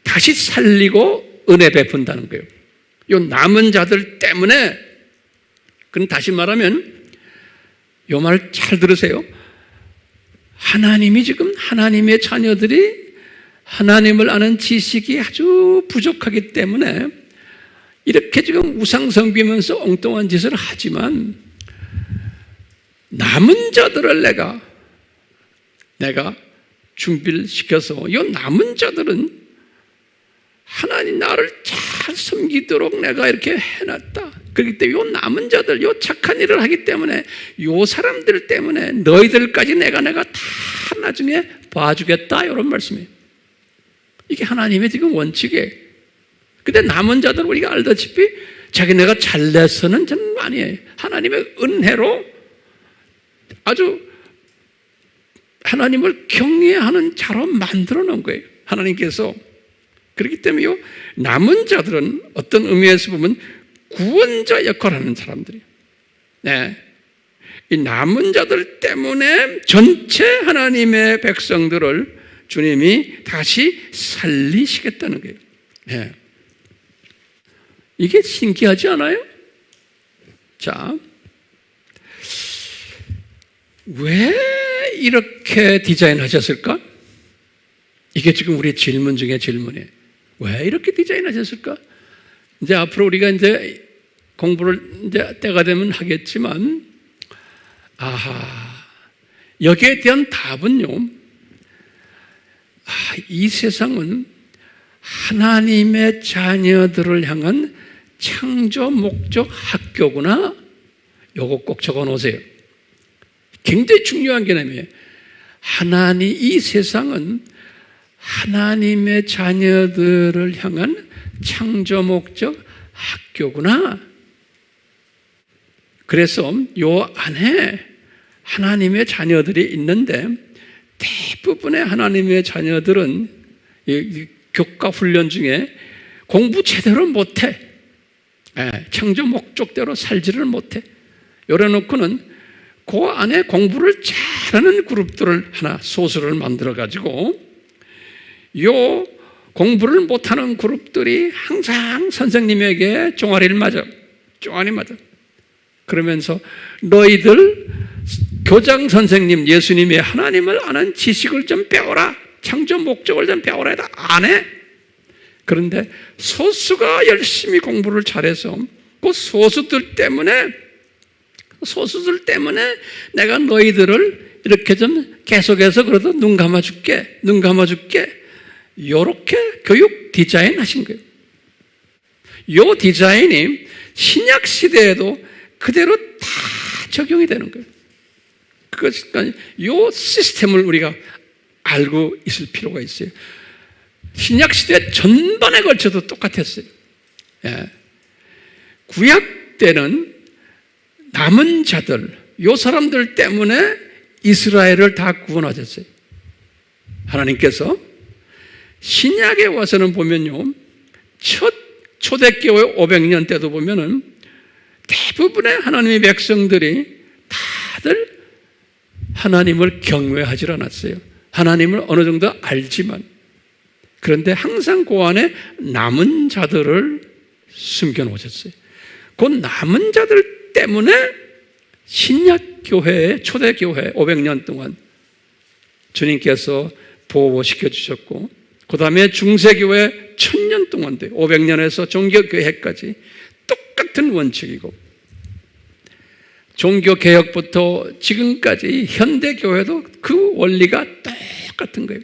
살리고 은혜 베푼다는 거예요. 이 남은 자들 때문에, 그럼 다시 말하면 이 말 잘 들으세요. 하나님이 지금 하나님의 자녀들이 하나님을 아는 지식이 아주 부족하기 때문에 이렇게 지금 우상 섬기면서 엉뚱한 짓을 하지만 남은 자들을 내가 준비를 시켜서 이 남은 자들은 하나님 나를 잘 섬기도록 내가 이렇게 해놨다. 그렇기 때문에 이 남은 자들, 이 착한 일을 하기 때문에 이 사람들 때문에 너희들까지 내가 다 나중에 봐주겠다. 이런 말씀이에요. 이게 하나님의 지금 원칙이에요. 근데 남은 자들 우리가 알다시피 자기네가 잘내서는 전 아니에요. 하나님의 은혜로 아주 하나님을 경외하는 자로 만들어 놓은 거예요. 하나님께서. 그렇기 때문에 남은 자들은 어떤 의미에서 보면 구원자 역할을 하는 사람들이에요. 네. 이 남은 자들 때문에 전체 하나님의 백성들을 주님이 다시 살리시겠다는 거예요. 네. 이게 신기하지 않아요? 자, 왜 이렇게 디자인하셨을까? 이게 지금 우리 질문 중에 질문이에요. 왜 이렇게 디자인하셨을까? 이제 앞으로 우리가 이제 공부를 이제 때가 되면 하겠지만, 여기에 대한 답은요, 이 세상은 하나님의 자녀들을 향한 창조 목적 학교구나. 요거 꼭 적어 놓으세요. 굉장히 중요한 개념이에요. 이 세상은 하나님의 자녀들을 향한 창조 목적 학교구나. 그래서 요 안에 하나님의 자녀들이 있는데 대부분의 하나님의 자녀들은 이 교과 훈련 중에 공부 제대로 못해. 창조 목적대로 살지를 못해. 요래놓고는 그 안에 공부를 잘하는 그룹들을 하나 소수를 만들어가지고 요 공부를 못하는 그룹들이 항상 선생님에게 종아리를 맞아. 그러면서 너희들 교장 선생님 예수님의 하나님을 아는 지식을 좀 배워라. 창조 목적을 좀 배워라 해도 안 해. 그런데 소수가 열심히 공부를 잘해서 그 소수들 때문에 내가 너희들을 이렇게 좀 계속해서 그래도 눈 감아줄게, 눈 감아줄게. 이렇게 교육 디자인 하신 거예요. 이 디자인이 신약 시대에도 그대로 다 적용이 되는 거예요. 그러니까 이 시스템을 우리가 알고 있을 필요가 있어요. 신약 시대 전반에 걸쳐도 똑같았어요. 예. 구약 때는 남은 자들, 이 사람들 때문에 이스라엘을 다 구원하셨어요. 하나님께서 신약에 와서는 보면요, 첫 초대교회 500년 때도 보면은 대부분의 하나님의 백성들이 다들 하나님을 경외하지 않았어요. 하나님을 어느 정도 알지만. 그런데 항상 그 안에 남은 자들을 숨겨놓으셨어요. 그 남은 자들 때문에 신약교회, 초대교회 500년 동안 주님께서 보호시켜 주셨고, 그 다음에 중세교회 1000년 동안 돼요. 500년에서 종교개혁까지 똑같은 원칙이고, 종교개혁부터 지금까지 현대교회도 그 원리가 똑같은 거예요.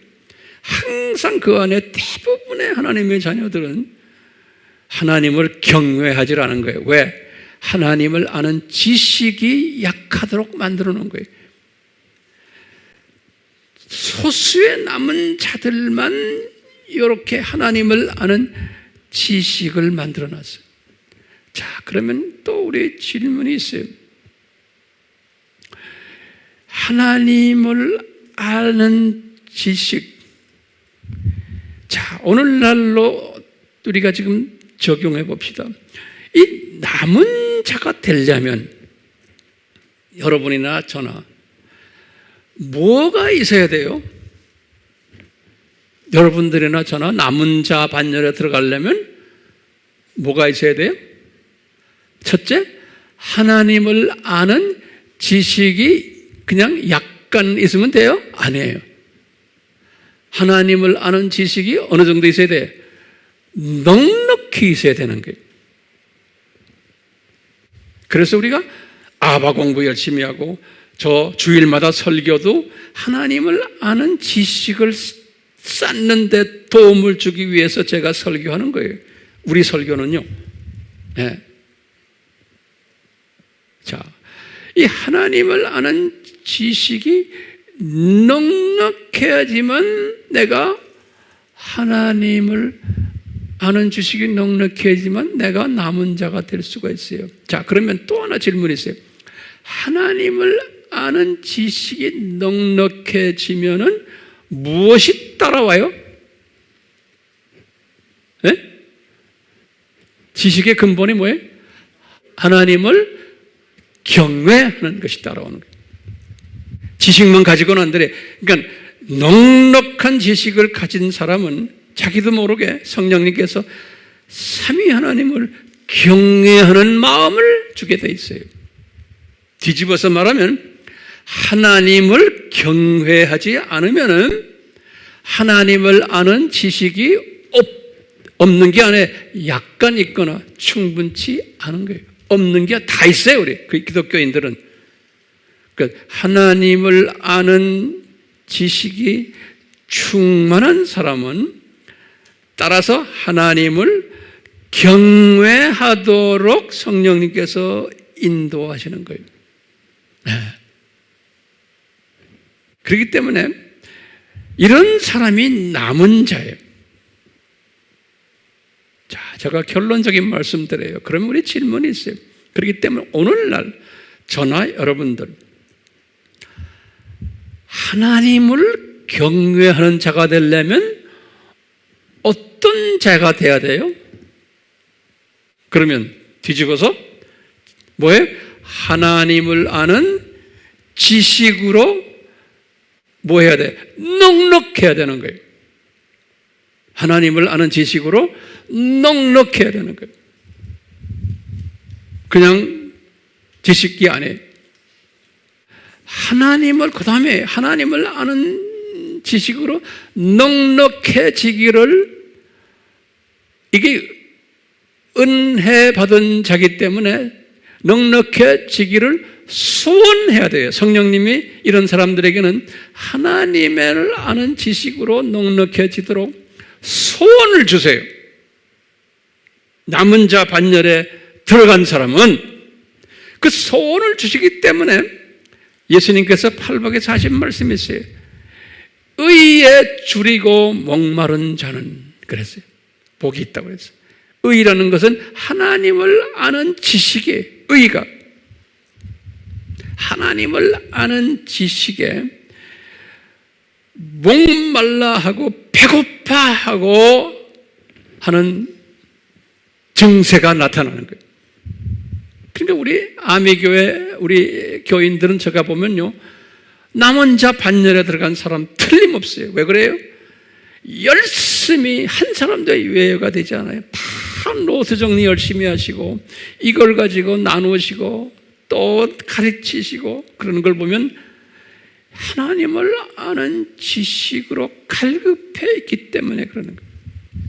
항상 그 안에 대부분의 하나님의 자녀들은 하나님을 경외하지 않은 거예요. 왜? 하나님을 아는 지식이 약하도록 만들어 놓은 거예요. 소수의 남은 자들만 이렇게 하나님을 아는 지식을 만들어 놨어요. 자, 그러면 또 우리 질문이 있어요. 하나님을 아는 지식. 자, 오늘날로 우리가 지금 적용해 봅시다. 이 남은 자가 되려면 여러분이나 저나 뭐가 있어야 돼요? 여러분들이나 저나 남은 자 반열에 들어가려면 뭐가 있어야 돼요? 첫째, 하나님을 아는 지식이 그냥 약간 있으면 돼요? 아니에요. 하나님을 아는 지식이 어느 정도 있어야 돼요? 넉넉히 있어야 되는 거예요. 그래서 우리가 아바 공부 열심히 하고 저 주일마다 설교도 하나님을 아는 지식을 쌓는 데 도움을 주기 위해서 제가 설교하는 거예요. 우리 설교는요. 네. 자, 이 하나님을 아는 지식이 넉넉해야지만 내가 하나님을 아는 지식이 넉넉해야지만 내가 남은 자가 될 수가 있어요. 자, 그러면 또 하나 질문이 있어요. 하나님을 아는 지식이 넉넉해지면은 무엇이 따라와요? 네? 지식의 근본이 뭐예요? 하나님을 경외하는 것이 따라오는 거예요. 지식만 가지고는 안 돼. 그러니까 넉넉한 지식을 가진 사람은 자기도 모르게 성령님께서 삼위 하나님을 경외하는 마음을 주게 돼 있어요. 뒤집어서 말하면 하나님을 경외하지 않으면은 하나님을 아는 지식이 없는 게 아니라 약간 있거나 충분치 않은 거예요. 없는 게 다 있어요, 우리 기독교인들은. 그러니까 하나님을 아는 지식이 충만한 사람은 따라서 하나님을 경외하도록 성령님께서 인도하시는 거예요. 네. 그렇기 때문에 이런 사람이 남은 자예요. 자, 제가 결론적인 말씀 드려요. 그러면 우리 질문이 있어요. 그렇기 때문에 오늘날 저나 여러분들 하나님을 경외하는 자가 되려면 어떤 자가 돼야 돼요? 그러면 뒤집어서 뭐예요? 하나님을 아는 지식으로 뭐 해야 돼? 넉넉해야 되는 거예요. 하나님을 아는 지식으로 넉넉해야 되는 거예요. 그냥 지식이 아니에요. 하나님을, 그 다음에 하나님을 아는 지식으로 넉넉해지기를, 이게 은혜 받은 자기 때문에 넉넉해지기를 소원해야 돼요. 성령님이 이런 사람들에게는 하나님을 아는 지식으로 넉넉해지도록 소원을 주세요. 남은 자 반열에 들어간 사람은 그 소원을 주시기 때문에 예수님께서 팔복에 하신 말씀이 있어요. 의에 줄이고 목마른 자는 그랬어요. 복이 있다고 그랬어요. 의라는 것은 하나님을 아는 지식이에요. 의가 하나님을 아는 지식에 목말라하고 배고파하고 하는 증세가 나타나는 거예요. 그러니까 우리 아미교회 우리 교인들은 제가 보면요, 남은 자 반열에 들어간 사람 틀림없어요. 왜 그래요? 열심히 한 사람도 외여가 되지 않아요. 다 노트 정리 열심히 하시고 이걸 가지고 나누시고 또 가르치시고 그러는 걸 보면 하나님을 아는 지식으로 갈급해 있기 때문에 그러는 거예요.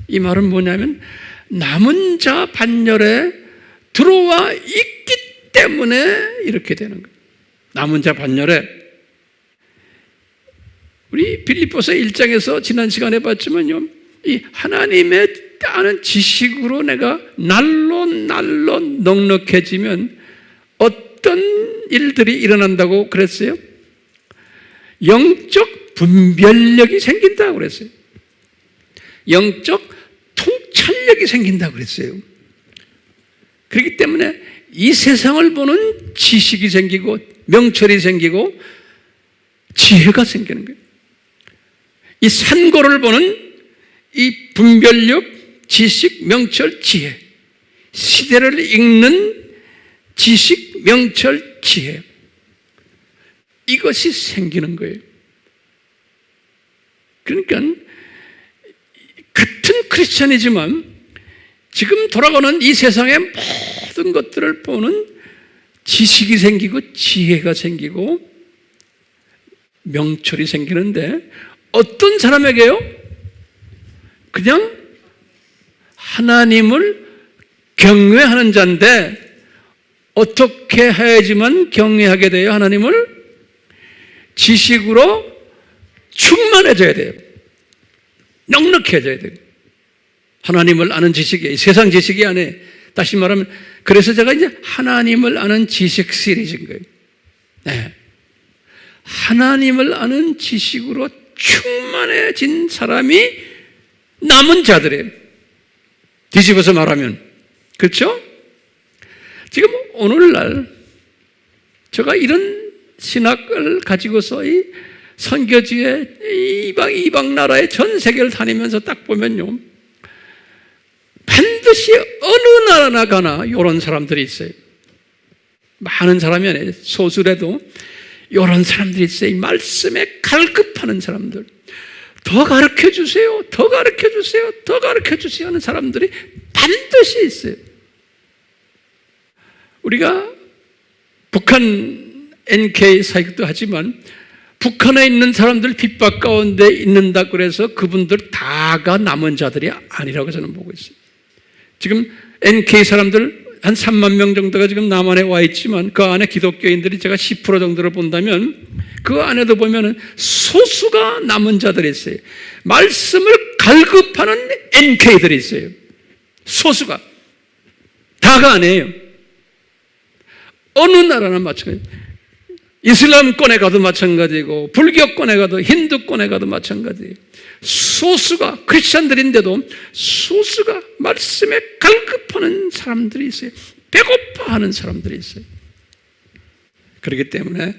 이 말은 뭐냐면 남은 자 반열에 들어와 있기 때문에 이렇게 되는 거예요. 남은 자 반열에 우리 빌립보서 1장에서 지난 시간에 봤지만요, 이 하나님의 아는 지식으로 내가 날로 넉넉해지면 어떤 일들이 일어난다고 그랬어요? 영적 분별력이 생긴다고 그랬어요. 영적 통찰력이 생긴다고 그랬어요. 그렇기 때문에 이 세상을 보는 지식이 생기고 명철이 생기고 지혜가 생기는 거예요. 이 산고를 보는 이 분별력, 지식, 명철, 지혜, 시대를 읽는 지식, 명철, 지혜, 이것이 생기는 거예요. 그러니까 같은 크리스찬이지만 지금 돌아가는 이 세상의 모든 것들을 보는 지식이 생기고 지혜가 생기고 명철이 생기는데 어떤 사람에게요? 그냥 하나님을 경외하는 자인데 어떻게 해야지만 경외하게 돼요? 하나님을 지식으로 충만해져야 돼요. 넉넉해져야 돼요. 하나님을 아는 지식이 세상 지식이 아니에요. 다시 말하면 그래서 제가 이제 하나님을 아는 지식 시리즈인 거예요. 네. 하나님을 아는 지식으로 충만해진 사람이 남은 자들이에요. 뒤집어서 말하면 그렇죠? 지금 오늘날 제가 이런 신학을 가지고서 이 선교지에 이방 나라의 전 세계를 다니면서 딱 보면요, 반드시 어느 나라나 가나 이런 사람들이 있어요. 많은 사람이 아니에요. 소수라도 이런 사람들이 있어요. 이 말씀에 갈급하는 사람들, 더 가르쳐 주세요, 더 가르쳐 주세요, 더 가르쳐 주세요 하는 사람들이 반드시 있어요. 우리가 북한 NK 사역도 하지만 북한에 있는 사람들 핍박 가운데 있는다고 그래서 그분들 다가 남은 자들이 아니라고 저는 보고 있어요. 지금 NK 사람들 한 3만 명 정도가 지금 남한에 와 있지만 그 안에 기독교인들이 제가 10% 정도를 본다면 그 안에도 보면은 소수가 남은 자들이 있어요. 말씀을 갈급하는 NK들이 있어요. 소수가. 다가 아니에요. 어느 나라나 마찬가지예요. 이슬람권에 가도 마찬가지고 불교권에 가도 힌두권에 가도 마찬가지예요. 소수가 크리스찬들인데도 소수가 말씀에 갈급하는 사람들이 있어요. 배고파하는 사람들이 있어요. 그렇기 때문에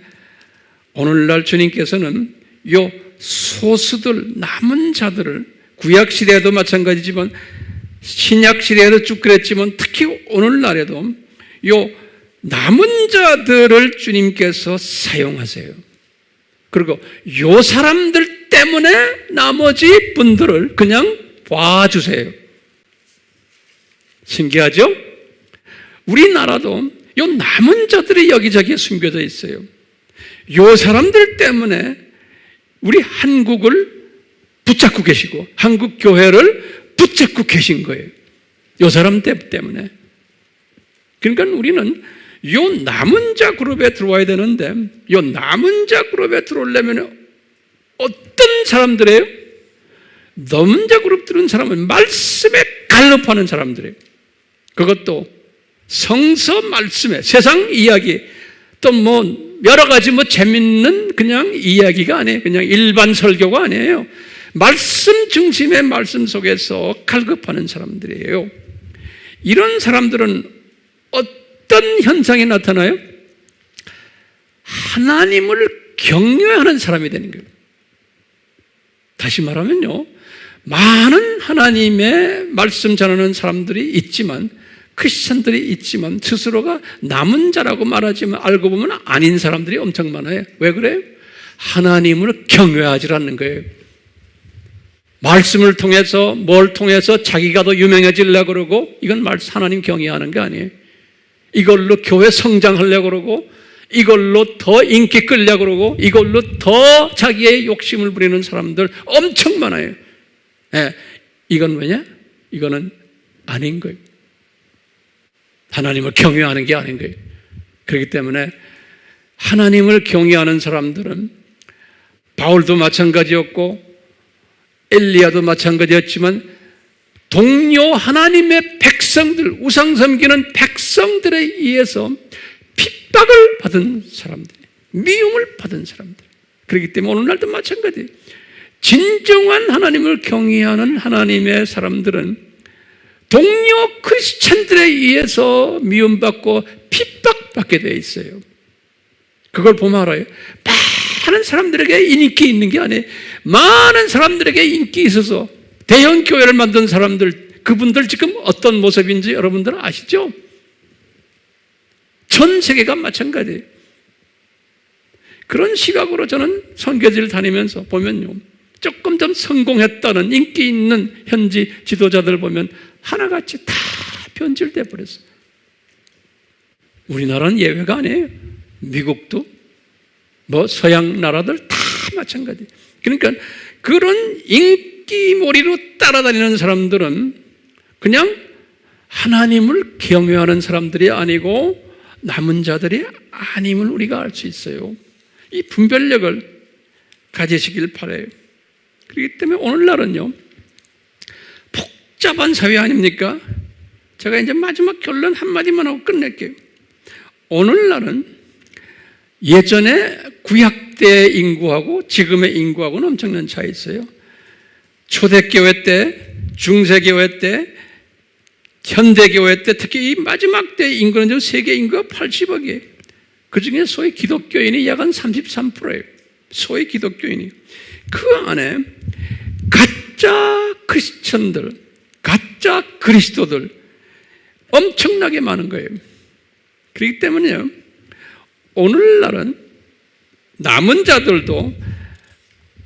오늘날 주님께서는 요 소수들 남은 자들을 구약시대에도 마찬가지지만 신약시대에도 쭉 그랬지만 특히 오늘날에도 요 남은 자들을 주님께서 사용하세요. 그리고 요 사람들 때문에 나머지 분들을 그냥 봐주세요. 신기하죠? 우리나라도 요 남은 자들이 여기저기 숨겨져 있어요. 요 사람들 때문에 우리 한국을 붙잡고 계시고 한국 교회를 붙잡고 계신 거예요. 요 사람 때문에. 그러니까 우리는 요 남은 자 그룹에 들어와야 되는데, 요 남은 자 그룹에 들어오려면 어떤 사람들이에요? 남은 자 그룹 들은 사람은 말씀에 갈급하는 사람들이에요. 그것도 성서 말씀에, 세상 이야기, 또 뭐 여러 가지 뭐 재밌는 그냥 이야기가 아니에요. 그냥 일반 설교가 아니에요. 말씀 중심의 말씀 속에서 갈급하는 사람들이에요. 이런 사람들은 어떤 현상이 나타나요? 하나님을 경외하는 사람이 되는 거예요. 다시 말하면요, 많은 하나님의 말씀 전하는 사람들이 있지만, 크리스천들이 있지만 스스로가 남은 자라고 말하지만 알고 보면 아닌 사람들이 엄청 많아요. 왜 그래요? 하나님을 경외하지 않는 거예요. 말씀을 통해서 뭘 통해서 자기가 더 유명해지려고 그러고, 이건 하나님 경외하는 게 아니에요. 이걸로 교회 성장하려고 그러고, 이걸로 더 인기 끌려고 그러고, 이걸로 더 자기의 욕심을 부리는 사람들 엄청 많아요. 예, 이건 왜냐? 이거는 아닌 거예요. 하나님을 경외하는 게 아닌 거예요. 그렇기 때문에 하나님을 경외하는 사람들은, 바울도 마찬가지였고 엘리야도 마찬가지였지만, 동료 하나님의 백성들, 우상 섬기는 백성들에 의해서 핍박을 받은 사람들, 미움을 받은 사람들. 그렇기 때문에 오늘날도 마찬가지예요. 진정한 하나님을 경외하는 하나님의 사람들은 동료 크리스찬들에 의해서 미움받고 핍박받게 되어 있어요. 그걸 보면 알아요. 많은 사람들에게 인기 있는 게 아니에요. 많은 사람들에게 인기 있어서 대형 교회를 만든 사람들, 그분들 지금 어떤 모습인지 여러분들은 아시죠? 전 세계가 마찬가지예요. 그런 시각으로 저는 선교지를 다니면서 보면요, 조금 좀 성공했다는 인기 있는 현지 지도자들 보면 하나같이 다 변질돼 버렸어요. 우리나라는 예외가 아니에요. 미국도 뭐 서양 나라들 다 마찬가지. 그러니까 그런 인기몰이로 따라다니는 사람들은 그냥 하나님을 경외하는 사람들이 아니고 남은 자들이 아님을 우리가 알 수 있어요. 이 분별력을 가지시길 바라요. 그렇기 때문에 오늘날은요, 복잡한 사회 아닙니까? 제가 이제 마지막 결론 한마디만 하고 끝낼게요. 오늘날은 예전에 구약 때 인구하고 지금의 인구하고는 엄청난 차이 있어요. 초대교회 때, 중세교회 때, 현대교회 때, 특히 이 마지막 때 인구는 세계 인구가 80억이에요. 그 중에 소위 기독교인이 약 한 33%예요. 소위 기독교인이. 그 안에 가짜 크리스천들, 가짜 그리스도들 엄청나게 많은 거예요. 그렇기 때문에요, 오늘날은 남은 자들도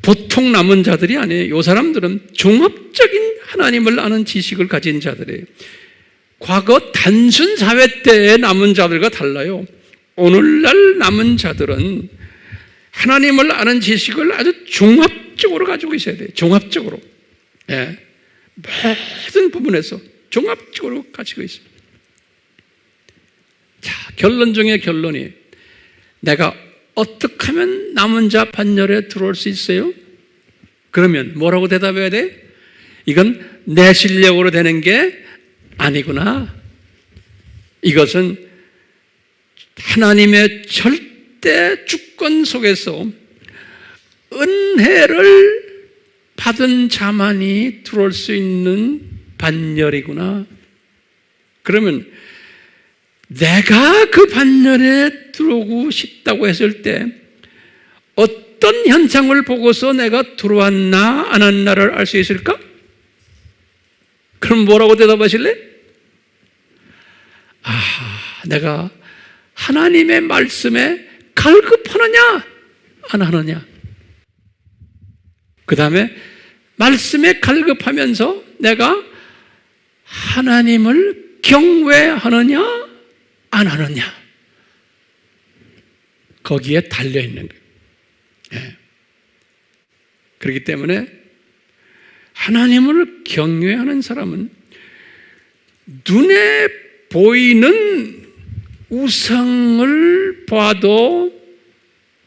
보통 남은 자들이 아니에요. 이 사람들은 종합적인 하나님을 아는 지식을 가진 자들이에요. 과거 단순 사회 때의 남은 자들과 달라요. 오늘날 남은 자들은 하나님을 아는 지식을 아주 종합적으로 가지고 있어야 돼요. 종합적으로. 예. 모든 부분에서 종합적으로 가지고 있어요. 자, 결론 중에 결론이, 내가 어떻게 하면 남은 자 반열에 들어올 수 있어요? 그러면 뭐라고 대답해야 돼? 이건 내 실력으로 되는 게 아니구나. 이것은 하나님의 절대 주권 속에서 은혜를 받은 자만이 들어올 수 있는 반열이구나. 그러면 내가 그 반열에 들어오고 싶다고 했을 때 어떤 현상을 보고서 내가 들어왔나 안 왔나를 알 수 있을까? 그럼 뭐라고 대답하실래? 내가 하나님의 말씀에 갈급하느냐 안 하느냐. 그 다음에 말씀에 갈급하면서 내가 하나님을 경외하느냐 안 하느냐, 거기에 달려있는 거예요. 예. 그렇기 때문에 하나님을 경외하는 사람은 눈에 보이는 우상을 봐도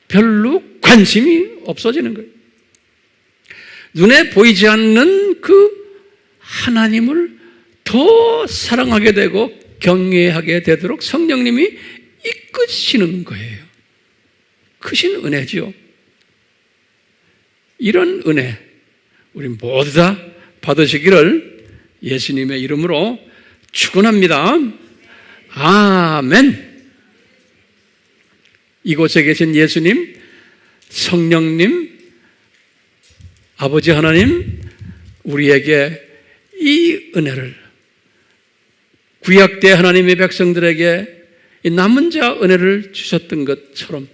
별로 관심이 없어지는 거예요. 눈에 보이지 않는 그 하나님을 더 사랑하게 되고 경외하게 되도록 성령님이 이끄시는 거예요. 크신 은혜죠. 이런 은혜 우리 모두 다 받으시기를 예수님의 이름으로 축원합니다. 아멘. 이곳에 계신 예수님, 성령님, 아버지 하나님, 우리에게 이 은혜를 구약 때 하나님의 백성들에게 이 남은 자 은혜를 주셨던 것처럼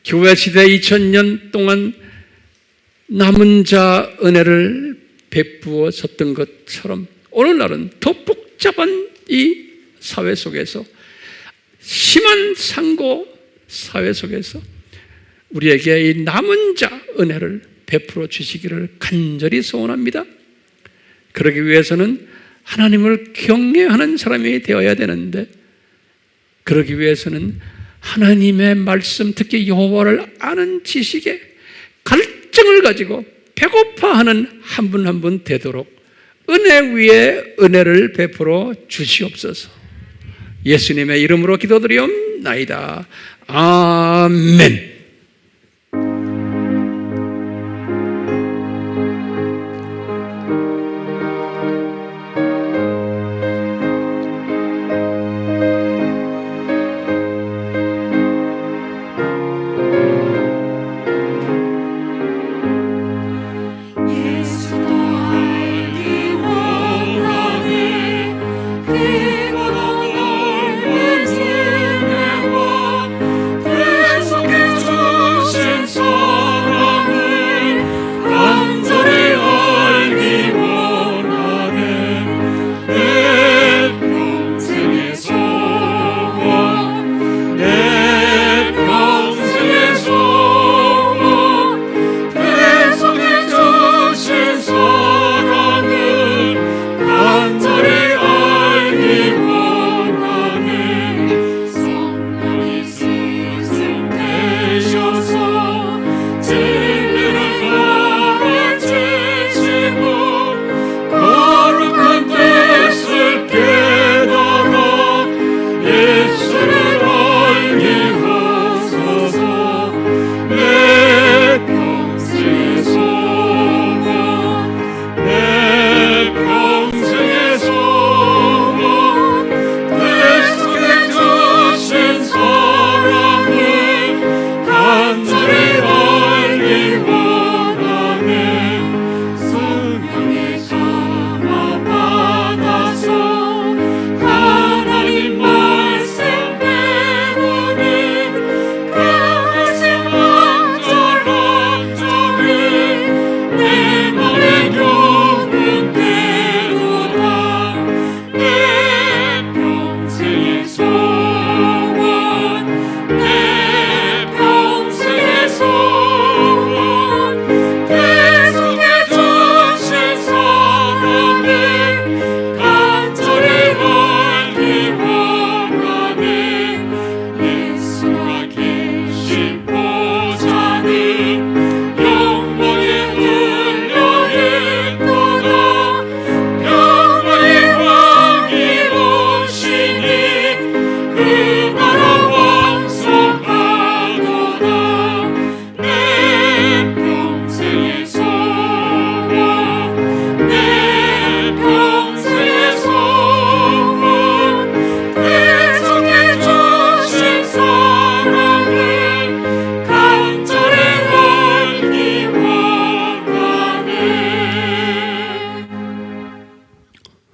교회 시대 2000년 동안 남은 자 은혜를 베푸었던 것처럼 오늘날은 더 복잡한 이 사회 속에서 심한 상고 사회 속에서 우리에게 이 남은 자 은혜를 베풀어 주시기를 간절히 소원합니다. 그러기 위해서는 하나님을 경외하는 사람이 되어야 되는데 그러기 위해서는 하나님의 말씀, 특히 여호와를 아는 지식에 갈증을 가지고 배고파하는 한 분 한 분 되도록 은혜 위에 은혜를 베풀어 주시옵소서. 예수님의 이름으로 기도드리옵나이다. 아멘.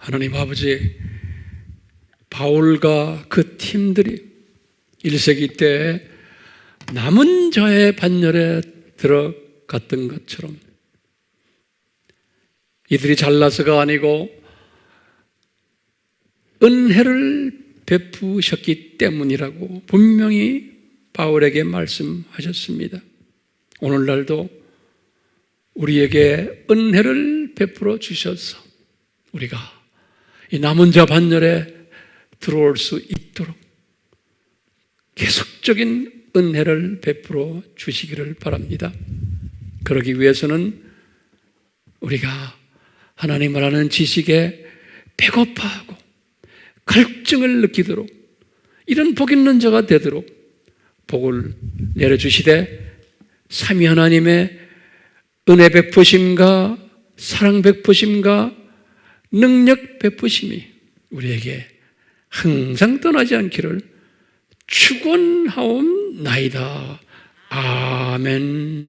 하나님 아버지, 바울과 그 팀들이 1세기 때 남은 자의 반열에 들어갔던 것처럼 이들이 잘나서가 아니고 은혜를 베푸셨기 때문이라고 분명히 바울에게 말씀하셨습니다. 오늘날도 우리에게 은혜를 베풀어 주셔서 우리가 이 남은 자 반열에 들어올 수 있도록 계속적인 은혜를 베풀어 주시기를 바랍니다. 그러기 위해서는 우리가 하나님을 아는 지식에 배고파하고 갈증을 느끼도록, 이런 복 있는 자가 되도록 복을 내려주시되, 삼위 하나님의 은혜 베푸심과 사랑 베푸심과 능력 베푸심이 우리에게 항상 떠나지 않기를 축원하옵나이다. 아멘.